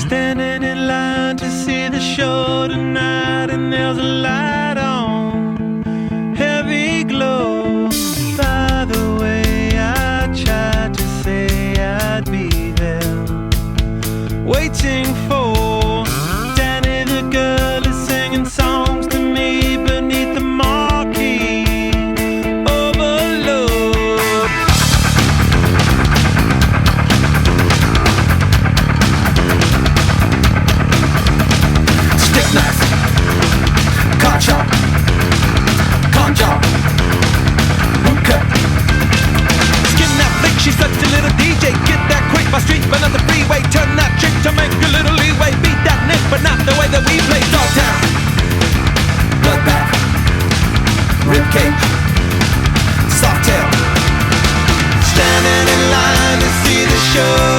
Standing in line to see the show tonight, and there's a light on, heavy glow. By the way, I tried to say I'd be there, waiting for Danny the girl is singing songs to me beneath the marquee overload. Stick knife, car chop, con job, boot cut. Skin that flick, she's such a little DJ. Get that quick, my street, but not the freeway. Turn that trick to make a little leeway. Beat that nick, but not the way that we play. Dogtown, bloodbath, ribcage, soft tail. Standing in line to see the show.